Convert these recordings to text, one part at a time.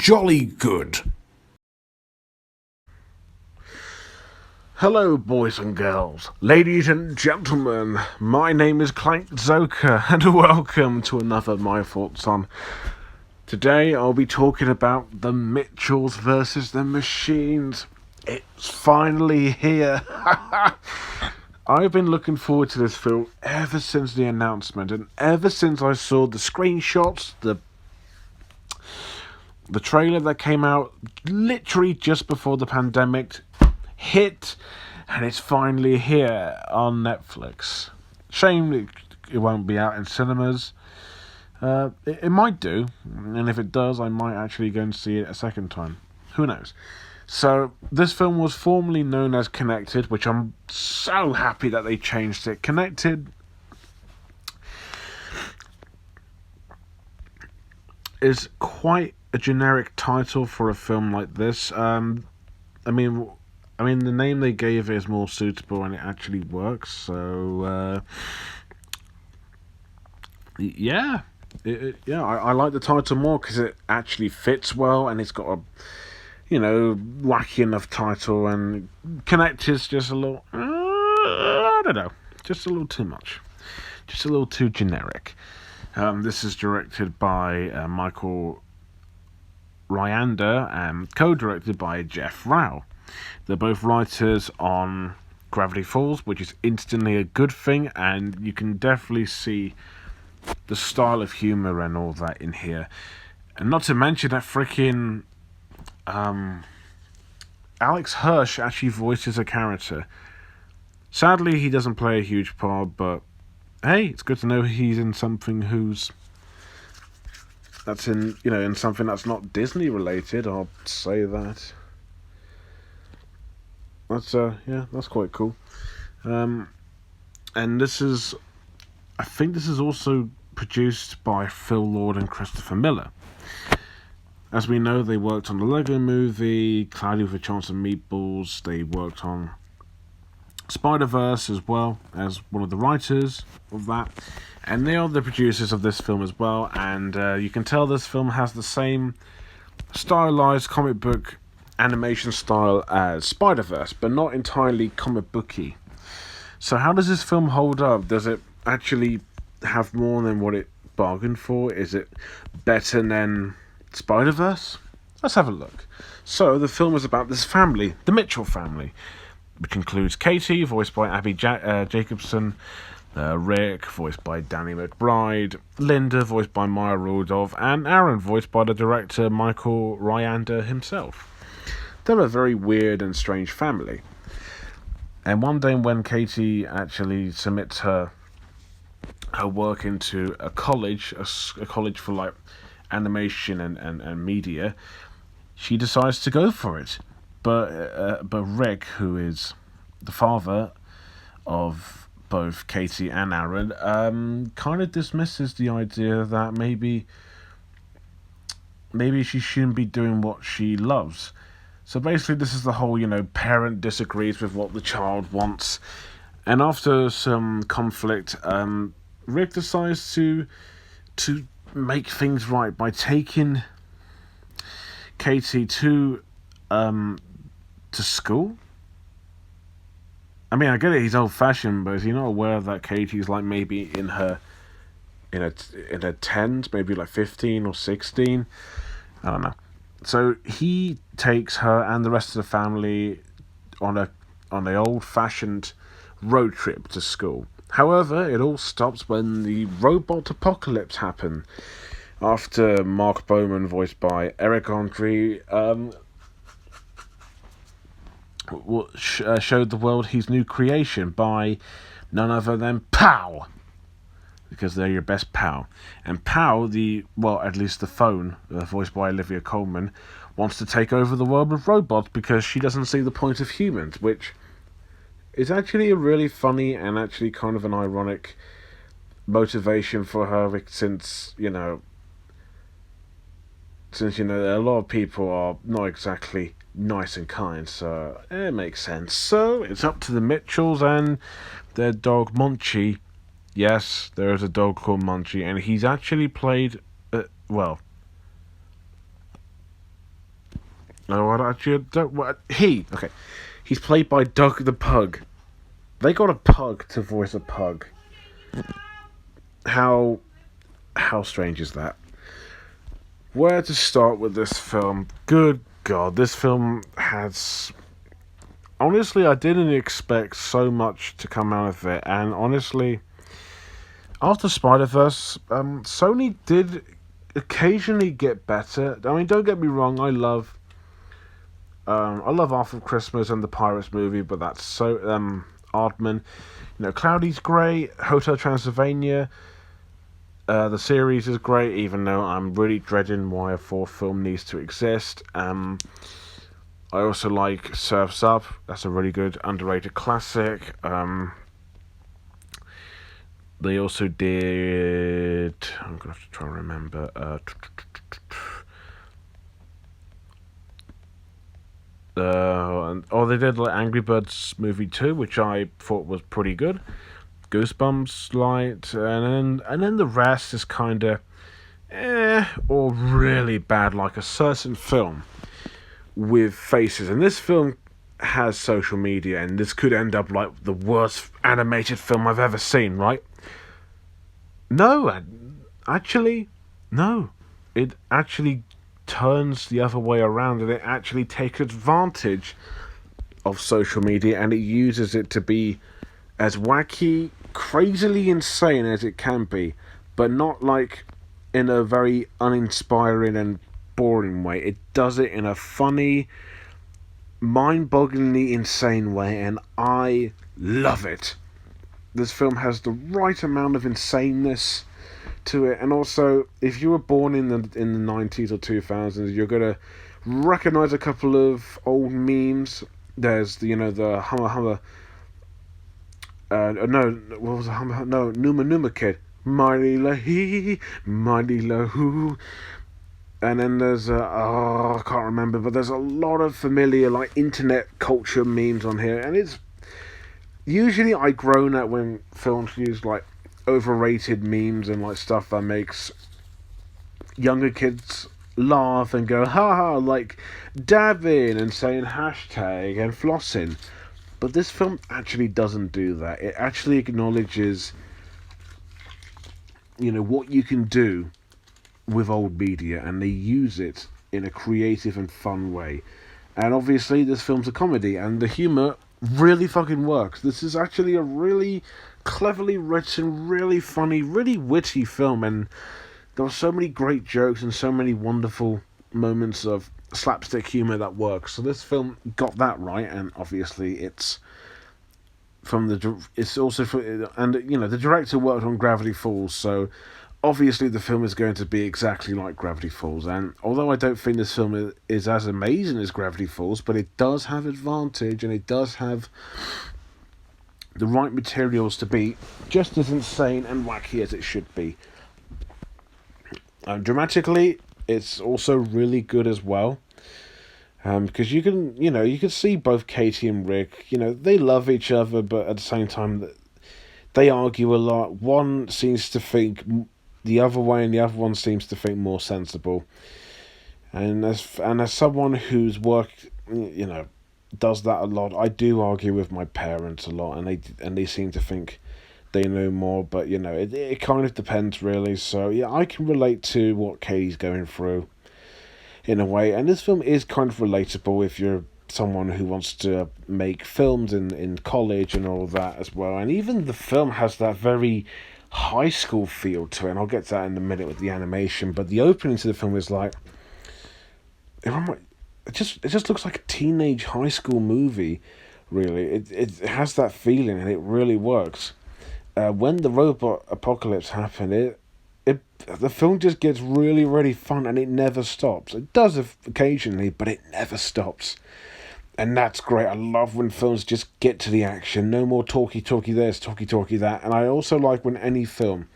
jolly good. Hello, boys and girls, ladies and gentlemen. My name is Clank Zoka, and welcome to another My Thoughts On. Today, I'll be talking about The Mitchells versus the Machines. It's finally here. I've been looking forward to this film ever since the announcement, and ever since I saw the screenshots, the trailer that came out literally just before the pandemic hit, and it's finally here on Netflix. Shame it won't be out in cinemas. It might do, and if it does, I might actually go and see it a second time. Who knows? So, this film was formerly known as Connected, which I'm so happy that they changed it. Connected is quite a generic title for a film like this. I mean, the name they gave it is more suitable, and it actually works. So, yeah. I like the title more because it actually fits well, and it's got a, wacky enough title, and Connect is just a little, I don't know, just a little too much. Just a little too generic. This is directed by Michael Ryanda and co-directed by Jeff Rao. They're both writers on Gravity Falls, which is instantly a good thing, and you can definitely see the style of humour and all that in here. And not to mention that freaking Alex Hirsch actually voices a character. Sadly, he doesn't play a huge part, but hey, it's good to know he's in something in something that's not Disney related. I'll say that. That's quite cool. And I think this is also produced by Phil Lord and Christopher Miller. As we know, they worked on the Lego Movie, Cloudy with a Chance of Meatballs. They worked on Spider-Verse as well as one of the writers of that. And they are the producers of this film as well. And you can tell this film has the same stylized comic book animation style as Spider-Verse, but not entirely comic booky. So how does this film hold up? Does it actually have more than what it bargained for? Is it better than Spider-Verse? Let's have a look. So the film is about this family, the Mitchell family, which includes Katie, voiced by Abby Jacobson, Rick, voiced by Danny McBride, Linda, voiced by Maya Rudolph, and Aaron, voiced by the director Michael Ryanda himself. They're a very weird and strange family. And one day when Katie actually submits her work into a college, a college for like animation and media, she decides to go for it. But Rick, who is the father of both Katie and Aaron, kind of dismisses the idea that maybe she shouldn't be doing what she loves. So basically, this is the whole, parent disagrees with what the child wants. And after some conflict, Rick decides to make things right by taking Katie to school. I mean, I get it, he's old-fashioned, but is he not aware that Katie's like maybe in her tens, maybe like 15 or 16? I don't know. So he takes her and the rest of the family on a old-fashioned road trip to school. However, it all stops when the robot apocalypse happened. After Mark Bowman, voiced by Eric Andre, showed the world his new creation by none other than Pow, because they're your best pal. And Pow, at least the phone, voiced by Olivia Colman, wants to take over the world with robots because she doesn't see the point of humans, which is actually a really funny and actually kind of an ironic motivation for her, since a lot of people are not exactly nice and kind, so it makes sense. So it's up to the Mitchells and their dog Munchie. Yes, there is a dog called Munchie, and he's actually played No, I actually don't. Okay, he's played by Doug the Pug. They got a pug to voice a pug. How how strange is that? Where to start with this film? Good God, this film has. Honestly, I didn't expect so much to come out of it, and honestly, after Spider Verse, Sony did occasionally get better. I mean, don't get me wrong, I love Arthur Christmas and the Pirates movie, but that's so Aardman. You know, Cloudy's great. Hotel Transylvania. The series is great, even though I'm really dreading why a fourth film needs to exist. I also like Surf's Up. That's a really good underrated classic. They also did. I'm gonna have to try and remember. They did like Angry Birds movie 2, which I thought was pretty good. Goosebumps light, and then the rest is kind of or really bad, like a certain film with faces. And this film has social media, and this could end up like the worst animated film I've ever seen, right? No, actually, no. It actually turns the other way around, and it actually takes advantage of social media, and it uses it to be as wacky, crazily insane as it can be, but not like in a very uninspiring and boring way. It does it in a funny, mind-bogglingly insane way, and I love it. This film has the right amount of insaneness to it, and also, if you were born in the 90s or 2000s, you're gonna recognize a couple of old memes. There's the Hummer Hummer. No, what was the Hummer? No, Numa Numa Kid. Mighty la hee, mighty la hoo. And then there's I can't remember, but there's a lot of familiar like internet culture memes on here, and it's usually I groan at when films use like overrated memes and like stuff that makes younger kids laugh and go haha, like dabbing and saying hashtag and flossing. But this film actually doesn't do that. It actually acknowledges what you can do with old media, and they use it in a creative and fun way. And obviously this film's a comedy, and the humor really fucking works. This is actually a really cleverly written, really funny, really witty film, and there were so many great jokes and so many wonderful moments of slapstick humor that works. So this film got that right, and obviously it's also and the director worked on Gravity Falls, so obviously the film is going to be exactly like Gravity Falls. And although I don't think this film is as amazing as Gravity Falls, but it does have advantage, and it does have the right materials to be just as insane and wacky as it should be. Dramatically, it's also really good as well. Because you can see both Katie and Rick. They love each other, but at the same time, they argue a lot. One seems to think the other way, and the other one seems to think more sensible. And as someone who's worked, does that a lot, I do argue with my parents a lot, and they seem to think they know more. But it kind of depends, really. So yeah, I can relate to what Katie's going through in a way, and this film is kind of relatable if you're someone who wants to make films in college and all that as well. And even the film has that very high school feel to it, and I'll get to that in a minute with the animation. But the opening to the film is like, it just looks like a teenage high school movie. Really, it has that feeling, and it really works. When the robot apocalypse happened, the film just gets really, really fun, and it never stops. It does occasionally, but it never stops. And that's great. I love when films just get to the action. No more talky this, talky that. And I also like when any film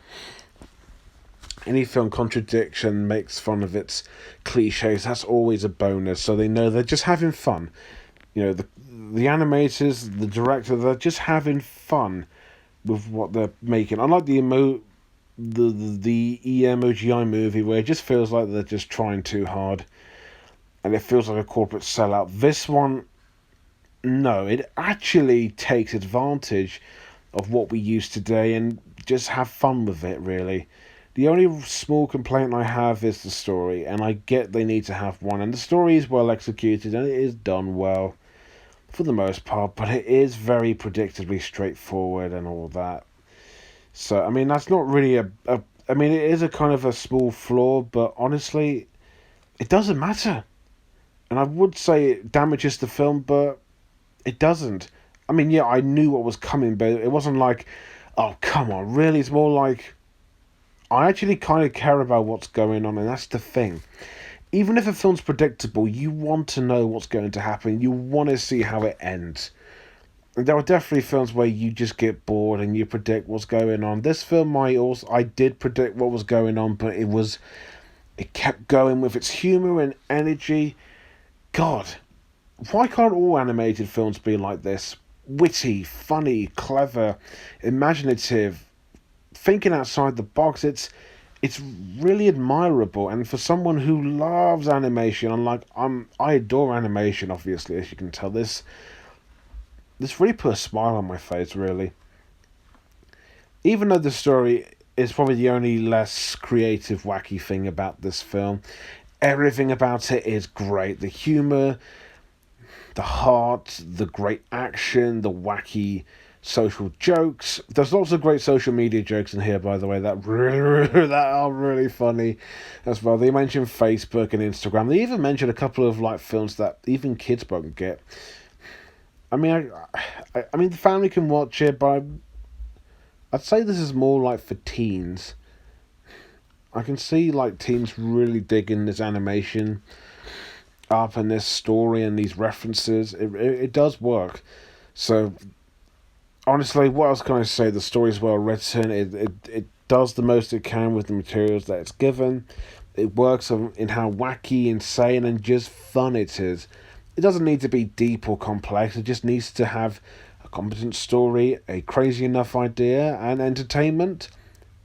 contradiction makes fun of its cliches. That's always a bonus. So they know they're just having fun. The animators, the director, they're just having fun with what they're making. Unlike the EMOGI movie, where it just feels like they're just trying too hard. and it feels like a corporate sellout. This one, no, it actually takes advantage of what we use today and just have fun with it, really. The only small complaint I have is the story, and I get they need to have one, and the story is well executed and it is done well for the most part, but it is very predictably straightforward and all that. So, I mean, that's not really I mean, it is a kind of a small flaw, but honestly, it doesn't matter. And I would say it damages the film, but it doesn't. I mean, yeah, I knew what was coming, but it wasn't like, oh, come on, really? It's more like, I actually kind of care about what's going on, and that's the thing. Even if a film's predictable, you want to know what's going to happen. You want to see how it ends. And there are definitely films where you just get bored and you predict what's going on. This film, I did predict what was going on, but it kept going with its humor and energy. God, why can't all animated films be like this? Witty, funny, clever, imaginative, thinking outside the box. It's really admirable, and for someone who loves animation, I adore animation, obviously, as you can tell. This really put a smile on my face, really. Even though the story is probably the only less creative, wacky thing about this film, everything about it is great. The humor, the heart, the great action, the wacky social jokes. There's lots of great social media jokes in here, by the way, that that are really funny as well. They mention Facebook and Instagram. They even mention a couple of like films that even kids won't get. I mean, I mean, the family can watch it, but I'd say this is more like for teens. I can see like teens really digging this animation up and this story and these references. It does work. So honestly, what else can I say? The story's well written. It does the most it can with the materials that it's given. It works in how wacky, insane, and just fun it is. It doesn't need to be deep or complex. It just needs to have a competent story, a crazy enough idea, and entertainment,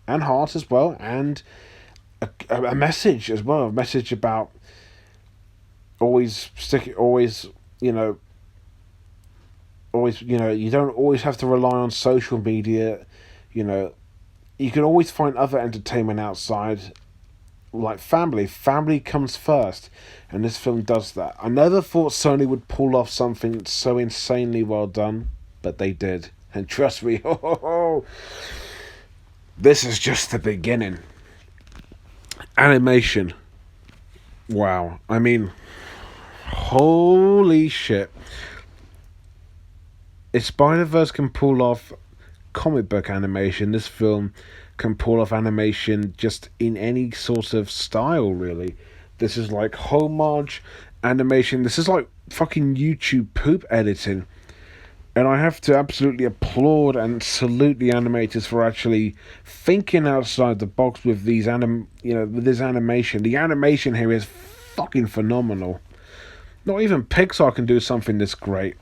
and heart as well, and a message as well. A message about always, you know, you don't always have to rely on social media. You know, you can always find other entertainment outside, like family. Family comes first, and this film does that. I never thought Sony would pull off something so insanely well done, but they did. And trust me, this is just the beginning. Animation. Wow. I mean, holy shit. If Spider-Verse can pull off comic book animation, this film can pull off animation just in any sort of style, really. This is like homage animation. This is like fucking YouTube poop editing. And I have to absolutely applaud and salute the animators for actually thinking outside the box with with this animation. The animation here is fucking phenomenal. Not even Pixar can do something this great.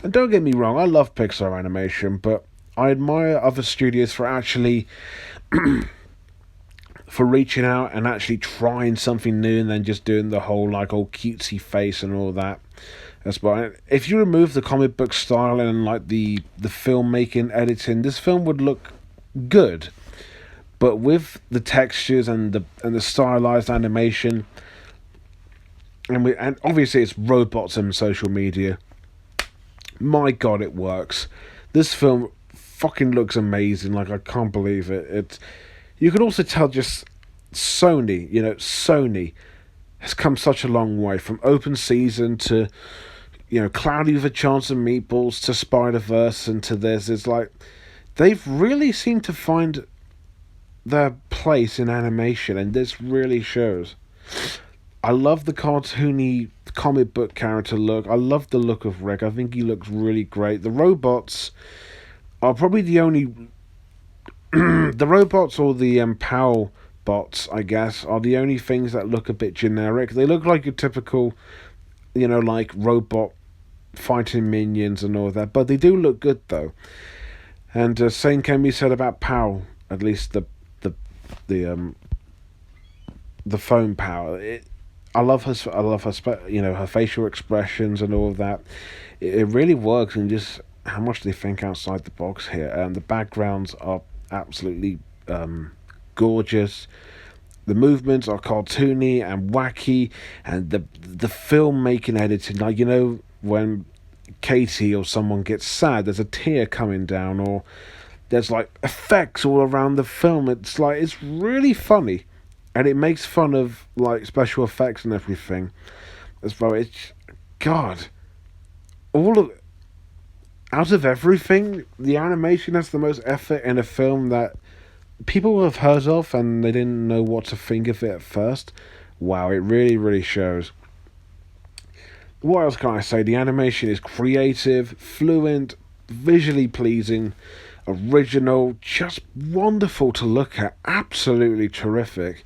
And don't get me wrong, I love Pixar animation, but I admire other studios for actually for reaching out and actually trying something new and then just doing the whole like old cutesy face and all that. That's why if you remove the comic book style and like the filmmaking editing, this film would look good. But with the textures and the stylized animation, and obviously it's robots and social media. My God, it works. This film fucking looks amazing. Like, I can't believe it. You can also tell just Sony has come such a long way from open season to Cloudy with a Chance of Meatballs to Spider-Verse and to this. It's like they've really seemed to find their place in animation, and this really shows. I love the cartoony comic book character look. I love the look of Rick. I think he looks really great. The robots are probably the only... the robots or the PAL bots, I guess, are the only things that look a bit generic. They look like a typical, like robot fighting minions and all that. But they do look good, though. And same can be said about PAL, at least the phone PAL. I love her. I love her. Her facial expressions and all of that. It really works, and just how much they think outside the box here. And the backgrounds are absolutely gorgeous. The movements are cartoony and wacky, and the filmmaking editing, like when Katie or someone gets sad, there's a tear coming down, or there's like effects all around the film. It's really funny, and it makes fun of like special effects and everything as well. It's God, all of out of everything, the animation has the most effort in a film that people have heard of, and they didn't know what to think of it at first. Wow, it really, really shows. What else can I say? The animation is creative, fluent, visually pleasing, original, just wonderful to look at, absolutely terrific.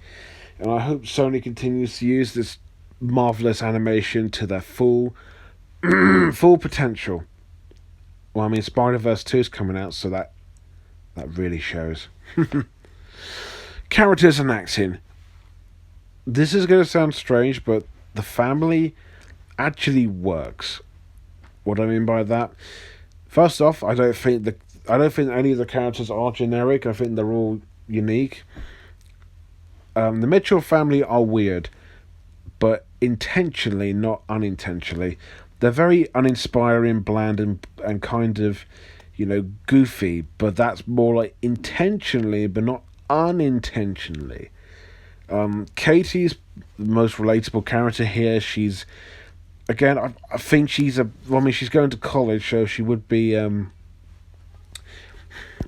And I hope Sony continues to use this marvelous animation to their full full potential. Well, I mean, Spider-Verse 2 is coming out, so that really shows. Characters and acting. This is going to sound strange, but the family actually works. What I mean by that? First off, I don't think any of the characters are generic. I think they're all unique. The Mitchell family are weird, but intentionally, not unintentionally. They're very uninspiring, bland, and kind of, goofy. But that's more like intentionally, but not unintentionally. Katie's the most relatable character here. She's, again, I think she's she's going to college, so she would be,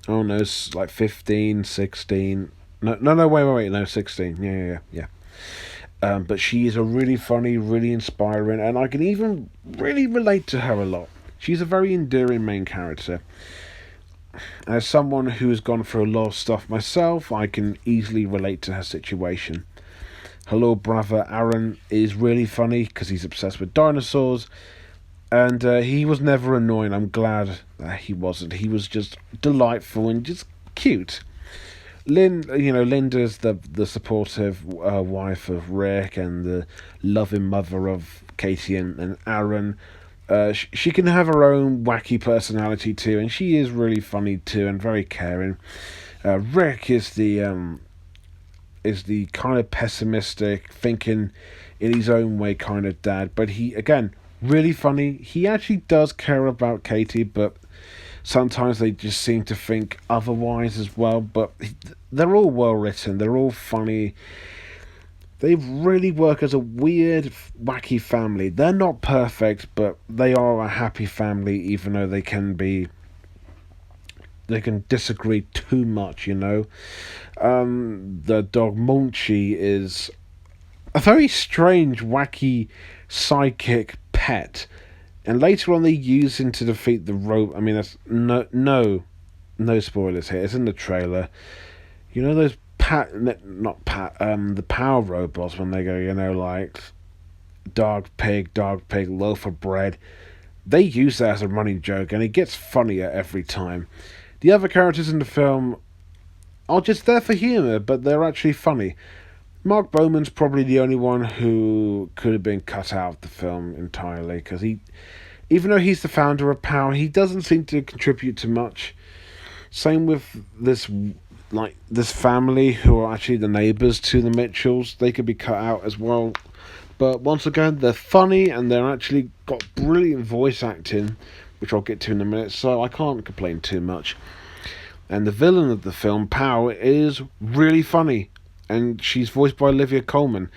like 15, 16. No, wait, no, 16. Yeah. But she is a really funny, really inspiring, and I can even really relate to her a lot. She's a very endearing main character. As someone who has gone through a lot of stuff myself, I can easily relate to her situation. Her little brother Aaron is really funny because he's obsessed with dinosaurs, and he was never annoying. I'm glad that he wasn't. He was just delightful and just cute. Linda's the supportive wife of Rick and the loving mother of Katie and Aaron. She can have her own wacky personality too, and she is really funny too and very caring. Rick is the kind of pessimistic, thinking in his own way kind of dad, but he, again, really funny. He actually does care about Katie, but sometimes they just seem to think otherwise as well. But they're all well written. They're all funny. They really work as a weird, wacky family. They're not perfect, but they are a happy family, even though they can disagree too much, The dog Munchie is a very strange, wacky sidekick pet. And later on, they use him to defeat the robot. I mean, that's no spoilers here. It's in the trailer. Those the power robots when they go, like dog pig, loaf of bread. They use that as a running joke, and it gets funnier every time. The other characters in the film are just there for humor, but they're actually funny. Mark Bowman's probably the only one who could have been cut out of the film entirely, because even though he's the founder of Power, he doesn't seem to contribute to much. Same with this family who are actually the neighbours to the Mitchells. They could be cut out as well. But once again, they're funny, and they're actually got brilliant voice acting, which I'll get to in a minute, so I can't complain too much. And the villain of the film, Power, is really funny. And she's voiced by Olivia Colman,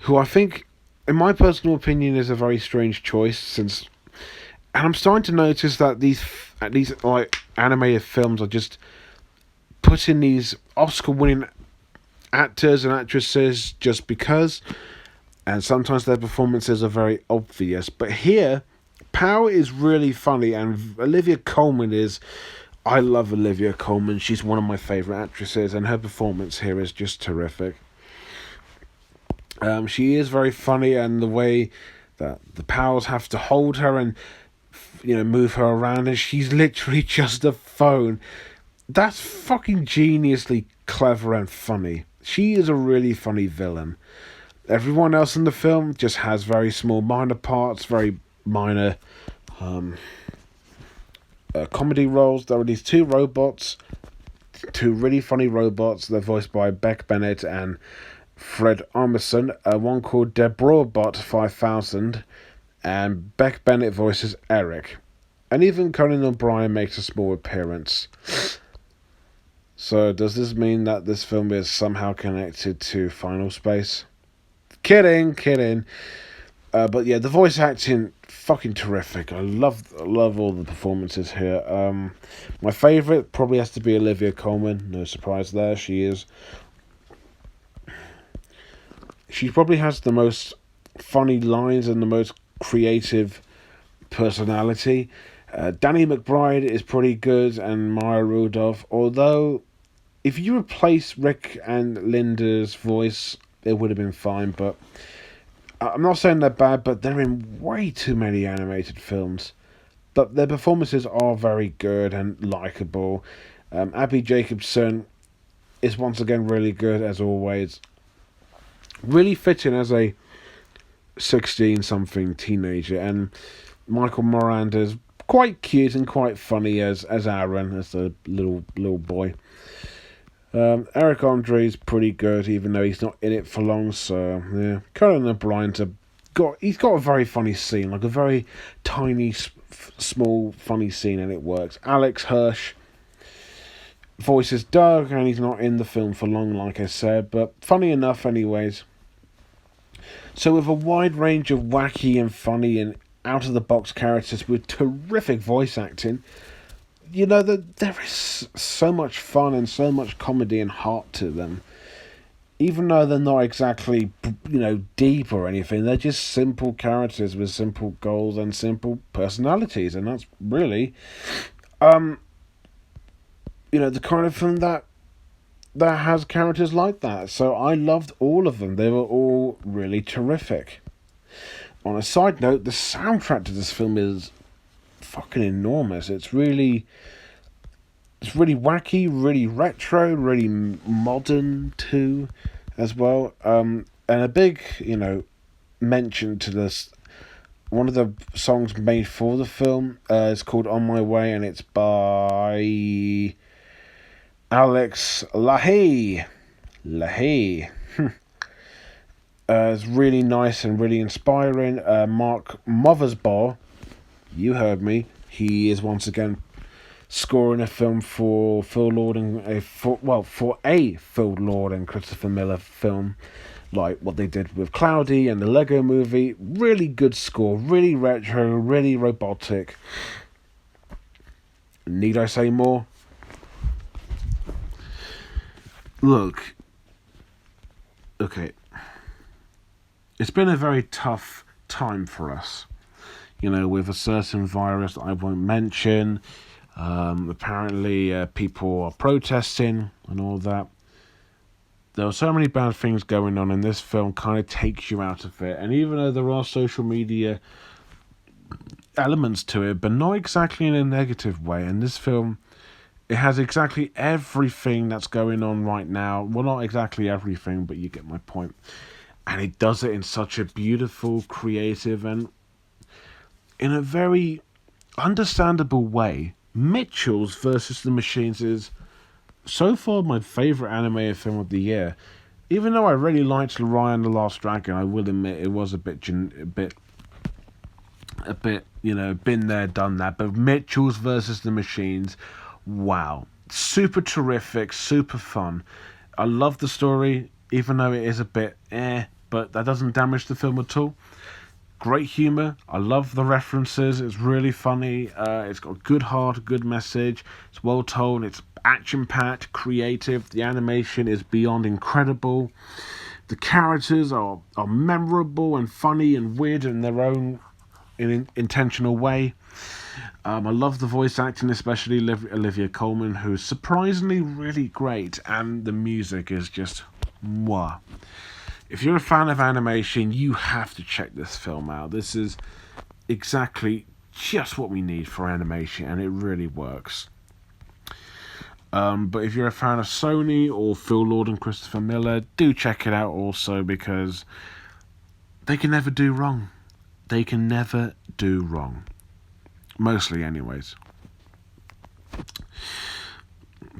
who I think, in my personal opinion, is a very strange choice. And I'm starting to notice that these like animated films are just putting these Oscar-winning actors and actresses just because, and sometimes their performances are very obvious. But here, Power is really funny, and Olivia Colman is. I love Olivia Colman. She's one of my favourite actresses, and her performance here is just terrific. She is very funny, and the way that the Powers have to hold her and move her around, and she's literally just a phone. That's fucking geniusly clever and funny. She is a really funny villain. Everyone else in the film just has very small minor parts, very minor comedy roles. There are these two robots, two really funny robots. They're voiced by Beck Bennett and Fred Armisen. One called Deborahbot 5000, and Beck Bennett voices Eric. And even Conan O'Brien makes a small appearance. So does this mean that this film is somehow connected to Final Space? Kidding. But yeah, the voice acting fucking terrific. I love all the performances here. My favourite probably has to be Olivia Colman. No surprise there. She probably has the most funny lines and the most creative personality. Danny McBride is pretty good, and Maya Rudolph. Although, if you replace Rick and Linda's voice, it would have been fine. But I'm not saying they're bad, but they're in way too many animated films. But their performances are very good and likable. Abby Jacobson is once again really good, as always. Really fitting as a 16-something teenager. And Michael Miranda's quite cute and quite funny as Aaron, as the little boy. Eric Andre's pretty good, even though he's not in it for long. So yeah, Conan O'Brien's he's got a very funny scene, like a very tiny, small, funny scene, and it works. Alex Hirsch voices Doug, and he's not in the film for long, like I said, but funny enough, anyways. So with a wide range of wacky and funny and out of the box characters with terrific voice acting, you know, that there is so much fun and so much comedy and heart to them. Even though they're not exactly, deep or anything, they're just simple characters with simple goals and simple personalities, and that's really, the kind of film that has characters like that. So I loved all of them. They were all really terrific. On a side note, the soundtrack to this film is fucking enormous. It's really wacky, really retro, really modern too, as well. And a big, mention to this. One of the songs made for the film is called "On My Way," and it's by Alex Lahey. It's really nice and really inspiring. Mark Mothersbaugh, you heard me. He is once again scoring a film for Phil Lord and for a Phil Lord and Christopher Miller film, like what they did with Cloudy and the Lego Movie. Really good score, really retro, really robotic. Need I say more? Look, okay, it's been a very tough time for us, with a certain virus that I won't mention. Apparently, people are protesting and all that. There are so many bad things going on, and this film kind of takes you out of it. And even though there are social media elements to it, but not exactly in a negative way, and this film, it has exactly everything that's going on right now. Well, not exactly everything, but you get my point. And it does it in such a beautiful, creative, and in a very understandable way. Mitchell's versus the Machines is so far my favourite animated film of the year. Even though I really liked Raya and the Last Dragon, I will admit it was a bit, been there, done that. But Mitchell's versus the Machines, wow. Super terrific, super fun. I love the story, even though it is a bit but that doesn't damage the film at all. Great humour. I love the references. It's really funny. It's got a good heart, a good message. It's well told. It's action-packed, creative. The animation is beyond incredible. The characters are memorable and funny and weird in their own intentional way. I love the voice acting, especially Olivia Colman, who's surprisingly really great, and the music is just mwah. If you're a fan of animation, you have to check this film out. This is exactly just what we need for animation, and it really works. But if you're a fan of Sony or Phil Lord and Christopher Miller, do check it out also, because they can never do wrong. They can never do wrong. Mostly, anyways.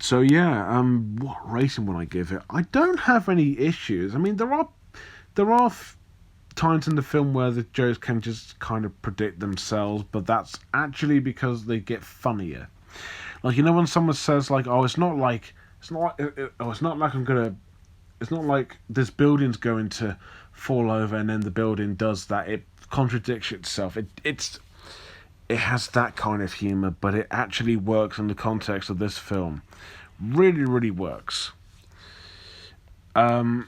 So yeah, what rating would I give it? I don't have any issues. I mean, there are times in the film where the jokes can just kind of predict themselves, but that's actually because they get funnier. Like, you know, when someone says like, "Oh, it's not like this building's going to fall over," and then the building does that. It contradicts itself. It has that kind of humor, but it actually works in the context of this film. Really, really works. No,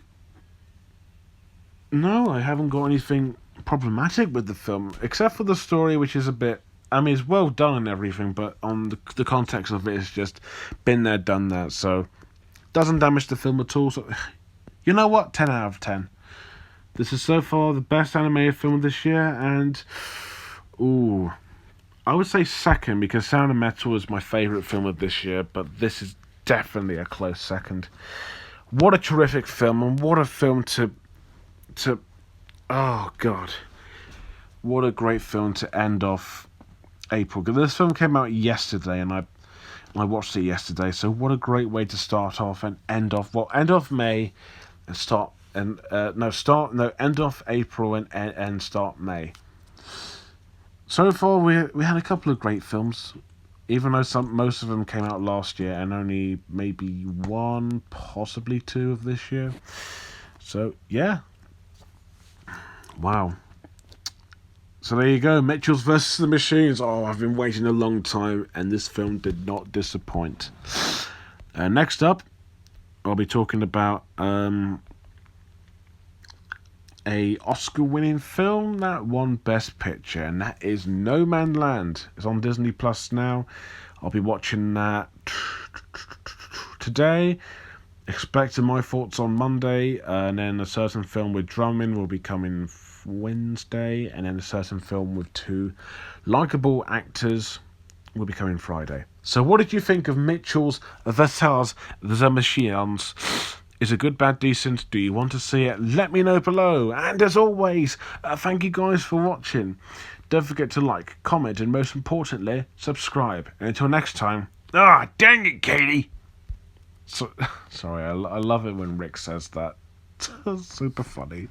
I haven't got anything problematic with the film, except for the story, which is a bit. I mean, it's well done and everything, but on the context of it, it's just been there, done that. So, doesn't damage the film at all. So, you know what? 10 out of 10. This is so far the best animated film of this year, and ooh, I would say second, because Sound of Metal is my favourite film of this year, but this is definitely a close second. What a terrific film, and what a film to oh god, what a great film to end off April. Because this film came out yesterday, and I watched it yesterday. So what a great way to start off and end off. Well, end off May and start and end off April and start May. So far, we had a couple of great films, even though most of them came out last year, and only maybe one, possibly two of this year. So yeah, wow. So there you go, Mitchells vs. the Machines. Oh, I've been waiting a long time, and this film did not disappoint. Next up, I'll be talking about a Oscar-winning film that won Best Picture, and that is No Man's Land. It's on Disney Plus now. I'll be watching that today. Expecting my thoughts on Monday, and then a certain film with drumming will be coming Wednesday, and then a certain film with two likable actors will be coming Friday. So what did you think of Mitchells vs. the Machines? Is it good, bad, decent? Do you want to see it? Let me know below. And as always, thank you guys for watching. Don't forget to like, comment, and most importantly, subscribe. And until next time, dang it, Katie! Sorry, I love it when Rick says that. Super funny.